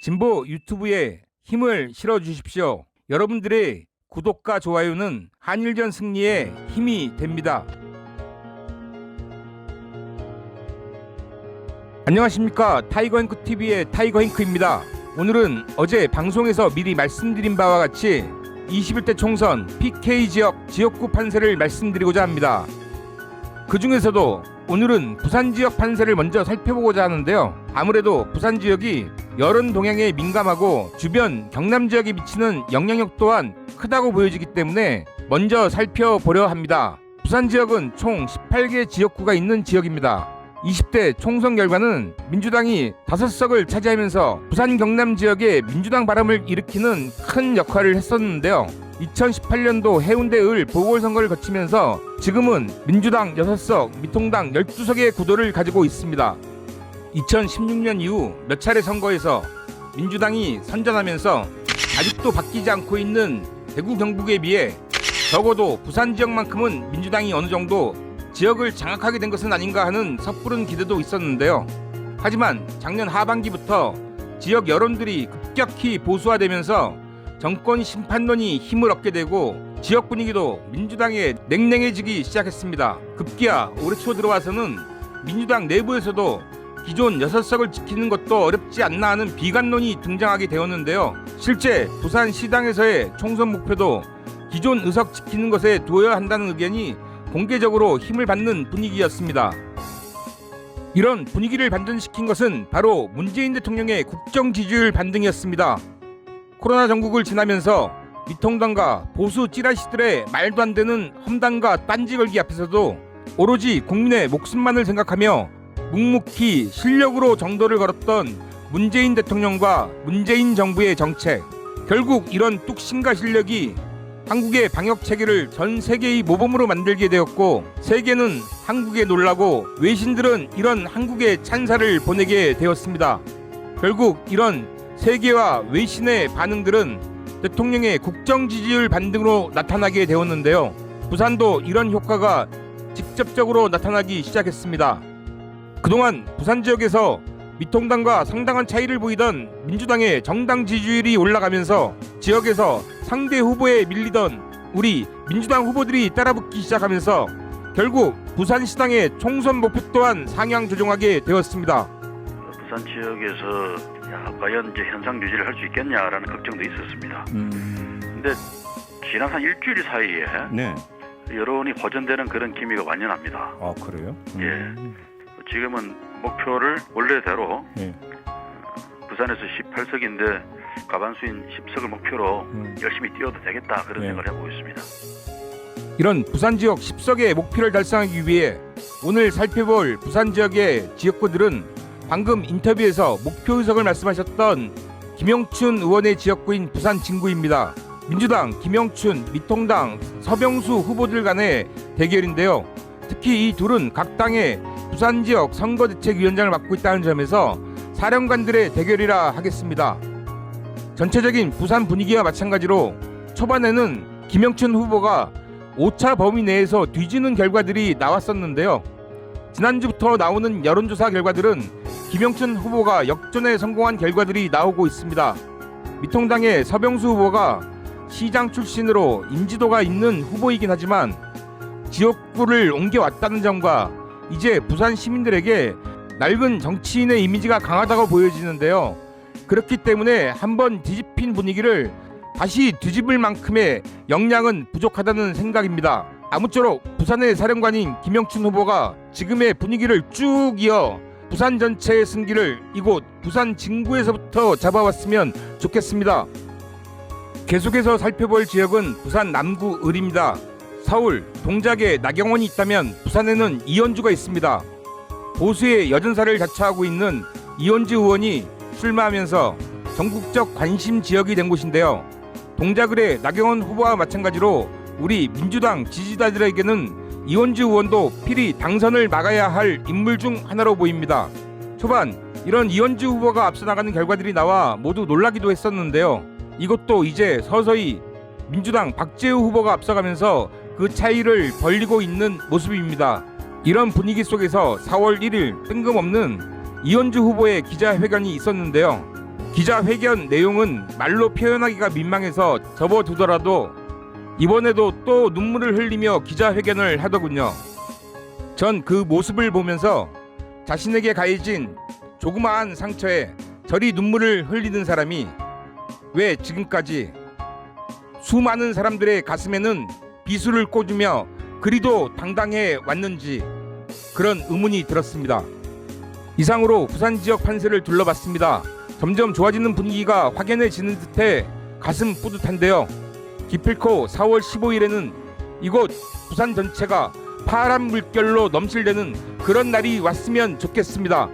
진보 유튜브에 힘을 실어주십시오. 여러분들의 구독과 좋아요는 한일전 승리에 힘이 됩니다. 안녕하십니까. 타이거행크TV의 타이거행크입니다. 오늘은 어제 방송에서 미리 말씀드린 바와 같이 21대 총선 PK 지역구 판세를 말씀드리고자 합니다. 그 중에서도 오늘은 부산 지역 판세를 먼저 살펴보고자 하는데요. 아무래도 부산 지역이 여론 동향에 민감하고 주변 경남 지역에 미치는 영향력 또한 크다고 보여지기 때문에 먼저 살펴보려 합니다. 부산 지역은 총 18개 지역구가 있는 지역입니다. 20대 총선 결과는 민주당이 5석을 차지하면서 부산 경남 지역에 민주당 바람을 일으키는 큰 역할을 했었는데요. 2018년도 해운대을 보궐선거를 거치면서 지금은 민주당 6석, 미통당 12석의 구도를 가지고 있습니다. 2016년 이후 몇 차례 선거에서 민주당이 선전하면서 아직도 바뀌지 않고 있는 대구 경북에 비해 적어도 부산 지역만큼은 민주당이 어느 정도 지역을 장악하게 된 것은 아닌가 하는 섣부른 기대도 있었는데요. 하지만 작년 하반기부터 지역 여론들이 급격히 보수화되면서 정권 심판론이 힘을 얻게 되고 지역 분위기도 민주당에 냉랭해지기 시작했습니다. 급기야 올해 초 들어와서는 민주당 내부에서도 기존 6석을 지키는 것도 어렵지 않나 하는 비관론이 등장하게 되었는데요. 실제 부산시당에서의 총선 목표도 기존 의석 지키는 것에 두어야 한다는 의견이 공개적으로 힘을 받는 분위기였습니다. 이런 분위기를 반전시킨 것은 바로 문재인 대통령의 국정 지지율 반등이었습니다. 코로나 전국을 지나면서 미통당과 보수 찌라시들의 말도 안 되는 험담과 딴지 걸기 앞에서도 오로지 국민의 목숨만을 생각하며 묵묵히 실력으로 정도를 걸었던 문재인 대통령과 문재인 정부의 정책, 결국 이런 뚝심과 실력이 한국의 방역 체계를 전 세계의 모범으로 만들게 되었고, 세계는 한국에 놀라고 외신들은 이런 한국의 찬사를 보내게 되었습니다. 결국 이런 세계와 외신의 반응들은 대통령의 국정 지지율 반등으로 나타나게 되었는데요. 부산도 이런 효과가 직접적으로 나타나기 시작했습니다. 그동안 부산 지역에서 미통당과 상당한 차이를 보이던 민주당의 정당 지지율이 올라가면서 지역에서 상대 후보에 밀리던 우리 민주당 후보들이 따라붙기 시작하면서 결국 부산시당의 총선 목표 또한 상향 조정하게 되었습니다. 부산 지역에서 과연 이제 현상 유지를 할 수 있겠냐라는 걱정도 있었습니다. 근데 지난 한 일주일 사이에 네. 여론이 호전되는 그런 기미가 완연합니다. 아, 그래요? 예. 지금은 목표를 원래대로 부산에서 18석인데 과반수인 10석을 목표로 열심히 뛰어도 되겠다 그런 생각을 해보고 있습니다. 이런 부산 지역 10석의 목표를 달성하기 위해 오늘 살펴볼 부산 지역의 지역구들은 방금 인터뷰에서 목표 의석을 말씀하셨던 김영춘 의원의 지역구인 부산 진구입니다. 민주당 김영춘, 미통당 서병수 후보들 간의 대결인데요. 특히 이 둘은 각 당의 부산 지역 선거대책위원장을 맡고 있다는 점에서 사령관들의 대결이라 하겠습니다. 전체적인 부산 분위기와 마찬가지로 초반에는 김영춘 후보가 오차 범위 내에서 뒤지는 결과들이 나왔었는데요. 지난주부터 나오는 여론조사 결과들은 김영춘 후보가 역전에 성공한 결과들이 나오고 있습니다. 미통당의 서병수 후보가 시장 출신으로 인지도가 있는 후보이긴 하지만 지역구를 옮겨왔다는 점과 이제 부산 시민들에게 낡은 정치인의 이미지가 강하다고 보여지는데요. 그렇기 때문에 한번 뒤집힌 분위기를 다시 뒤집을 만큼의 역량은 부족하다는 생각입니다. 아무쪼록 부산의 사령관인 김영춘 후보가 지금의 분위기를 쭉 이어 부산 전체의 승기를 이곳 부산 진구에서부터 잡아왔으면 좋겠습니다. 계속해서 살펴볼 지역은 부산 남구 을입니다. 서울, 동작에 나경원이 있다면 부산에는 이현주가 있습니다. 보수의 여전사를 자처하고 있는 이현주 의원이 출마하면서 전국적 관심 지역이 된 곳인데요. 동작을의 나경원 후보와 마찬가지로 우리 민주당 지지자들에게는 이현주 의원도 필히 당선을 막아야 할 인물 중 하나로 보입니다. 초반 이런 이현주 후보가 앞서 나가는 결과들이 나와 모두 놀라기도 했었는데요. 이것도 이제 서서히 민주당 박재우 후보가 앞서가면서 그 차이를 벌리고 있는 모습입니다. 이런 분위기 속에서 4월 1일 뜬금없는 이현주 후보의 기자회견이 있었는데요. 기자회견 내용은 말로 표현하기가 민망해서 접어두더라도 이번에도 또 눈물을 흘리며 기자회견을 하더군요. 전 그 모습을 보면서 자신에게 가해진 조그마한 상처에 저리 눈물을 흘리는 사람이 왜 지금까지 수많은 사람들의 가슴에는 비수를 꽂으며 그리도 당당해 왔는지 그런 의문이 들었습니다. 이상으로 부산 지역 판세를 둘러봤습니다. 점점 좋아지는 분위기가 확연해지는 듯해 가슴 뿌듯한데요. 기필코 4월 15일에는 이곳 부산 전체가 파란 물결로 넘실대는 그런 날이 왔으면 좋겠습니다.